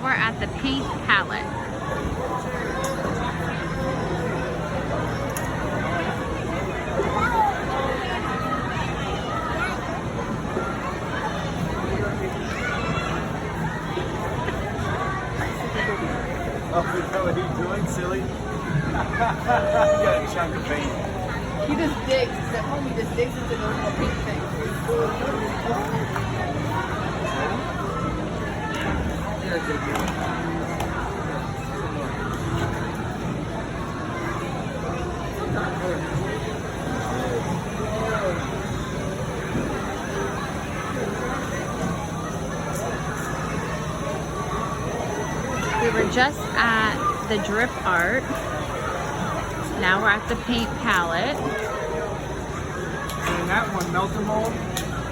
Now we're at the paint palette. Oh, what are you doing, silly? You got a chunk of paint. He just digs. He's at home. He just digs into those little pink things. We were just at the drip art. Now we're at the paint palette. And that one, melt-a mold,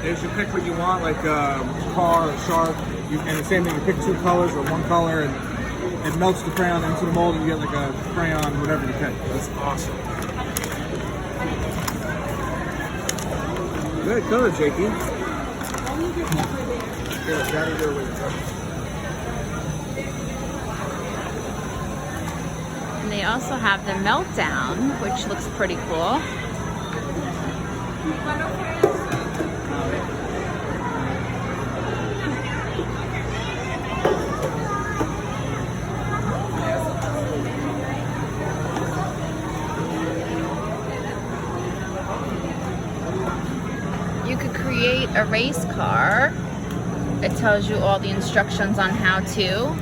is you pick what you want, like a car or shark. And the same thing, you pick two colors or one color, and it melts the crayon into the mold, and you get like a crayon, whatever you pick. That's awesome. Good color, Jakey. Yeah, Daddy, there with it. And they also have the meltdown, which looks pretty cool. You could create a race car. It tells you all the instructions on how to.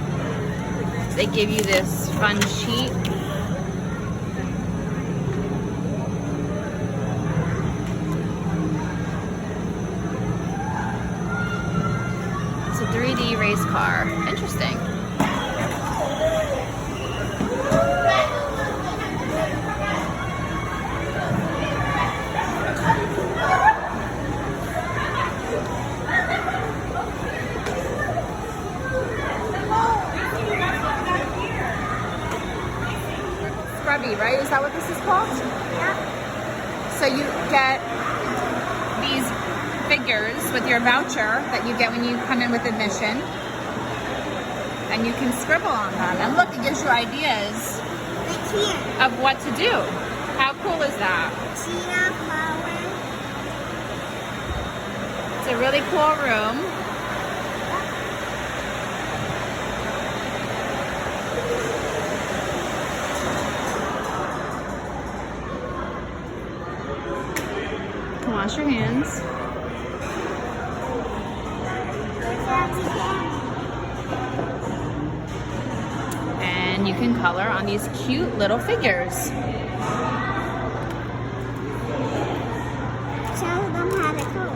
They give you this fun sheet. It's a 3D race car. Interesting. Right? Is that what this is called? Yeah. So you get these figures with your voucher that you get when you come in with admission. And you can scribble on them. And look, it gives you ideas of what to do. How cool is that? It's a really cool room. Wash your hands. And you can color on these cute little figures. Show them how to color.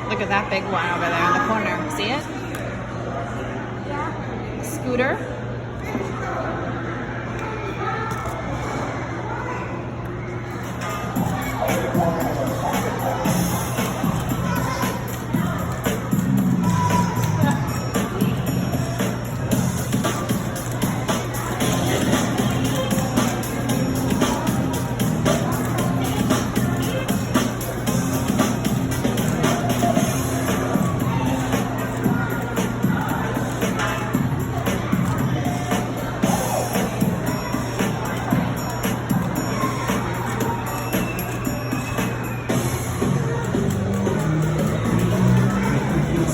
Look at that big one over there in the corner. See it? Scooter.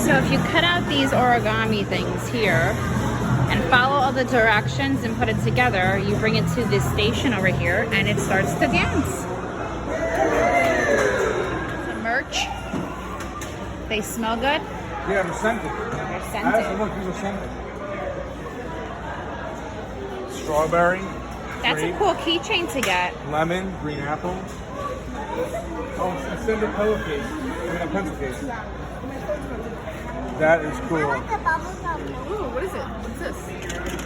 So if you cut out these origami things here and follow all the directions and put it together, you bring it to this station over here and it starts to dance. Some merch. They smell good? Yeah, they're scented. They're scented. Look, these are scented. Strawberry. That's grape, a cool keychain to get. lemon, green apple. Oh, it's a scented pillow case. I mean, a pencil case. That is cool. I like the bubble gum. Ooh, what is it? What's this?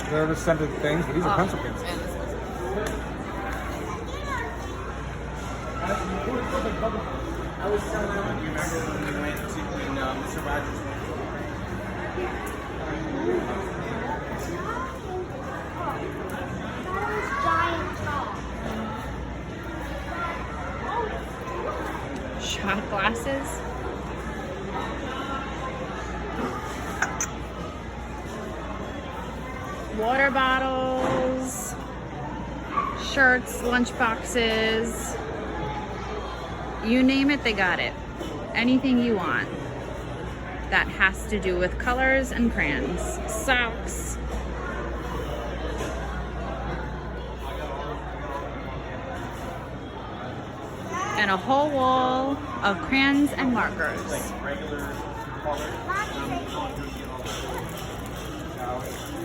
They're the scented things, but these are pencil cases. And this is- I was telling them, you remember when we went to Mr. Rogers? Giant top. shot glasses. Water bottles, shirts, lunch boxes, you name it, they got it. Anything you want that has to do with colors and crayons. Socks. And a whole wall of crayons and markers.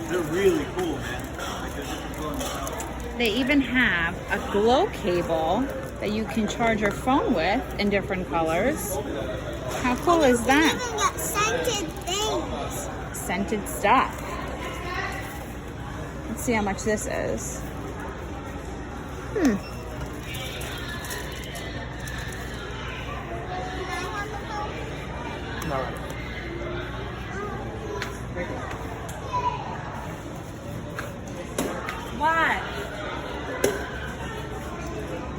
They're really cool, man. They even have a glow cable that you can charge your phone with in different colors. How cool is that? Even got scented things. Scented stuff. Let's see how much this is. What?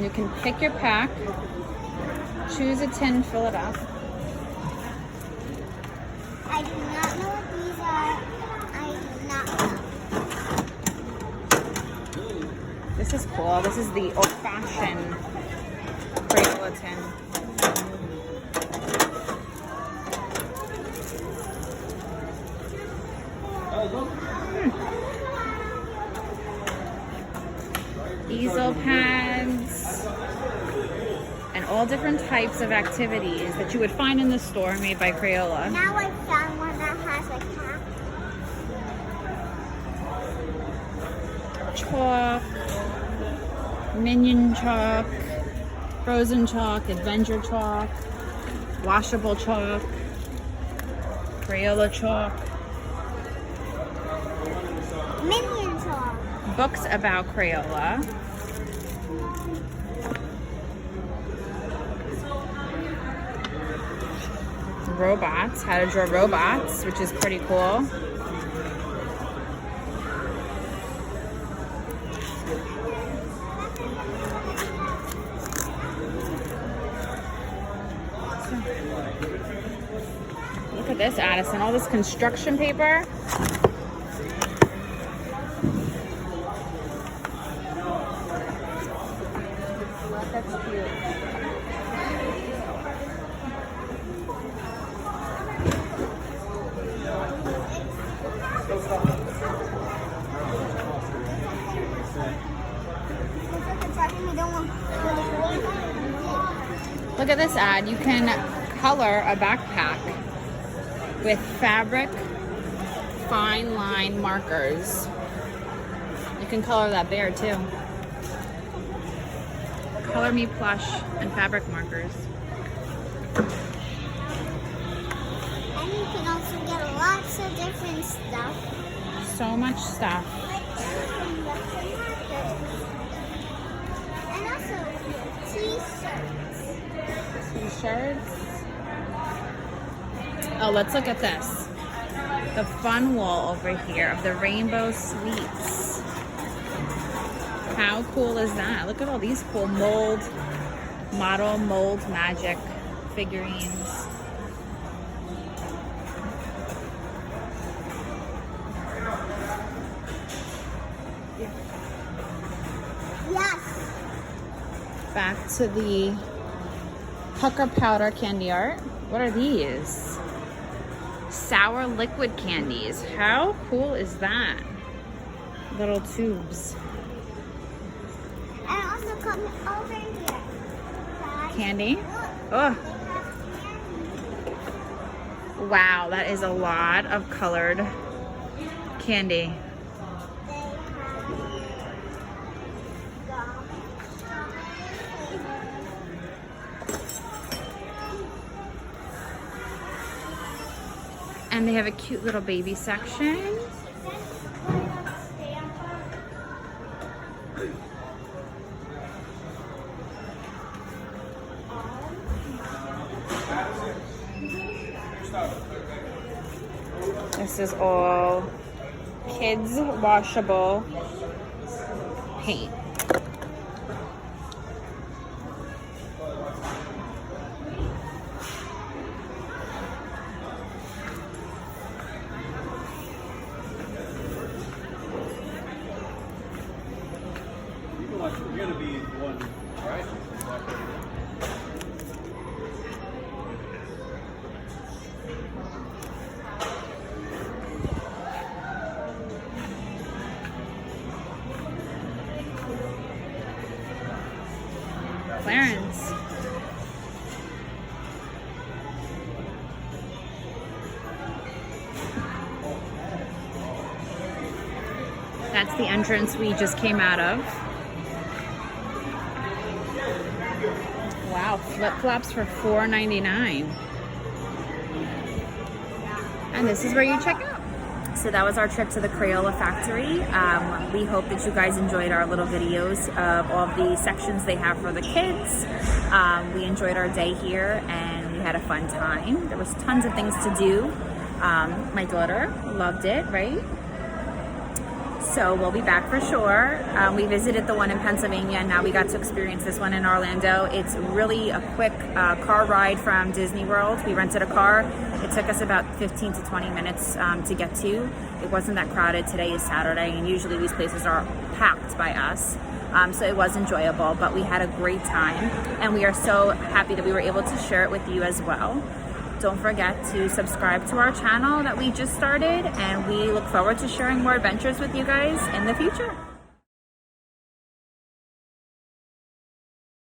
You can pick your pack, choose a tin, fill it up. I do not know what these are. I do not know. This is cool. This is the old-fashioned Crayola tin. Easel pads and all different types of activities that you would find in the store made by Crayola. Now I found one that has a cat. Chalk, minion chalk, frozen chalk, adventure chalk, washable chalk, Crayola chalk, Minion chalk. books about Crayola, robots, how to draw robots, which is pretty cool. Look at this, Addison, all this construction paper. That's cute. Look at this ad. You can color a backpack with fabric fine line markers. You can color that bear too. Color Me plush and fabric markers. And you can also get lots of different stuff. So much stuff. And also t-shirts. T-shirts. Oh, let's look at this. The fun wall over here of the rainbow sweets. How cool is that? Look at all these cool mold magic figurines. Yes. Back to the pucker powder candy art. What are these? Sour liquid candies. How cool is that? Little tubes. And also come over here. Candy. Oh. Wow, that is a lot of colored candy. And they have a cute little baby section. This is all kids washable paint. Clarence. That's the entrance we just came out of. Wow, flip-flops for $4.99. And this is where you check out. So that was our trip to the Crayola factory. We hope that you guys enjoyed our little videos of all of the sections they have for the kids. We enjoyed our day here and we had a fun time. There was tons of things to do. My daughter loved it, right? So we'll be back for sure. We visited the one in Pennsylvania and now we got to experience this one in Orlando. It's really a quick car ride from Disney World. We rented a car. It took us about 15 to 20 minutes to get to. It wasn't that crowded. Today is Saturday and usually these places are packed by us. So it was enjoyable, but we had a great time and we are so happy that we were able to share it with you as well. Don't forget to subscribe to our channel that we just started, and we look forward to sharing more adventures with you guys in the future.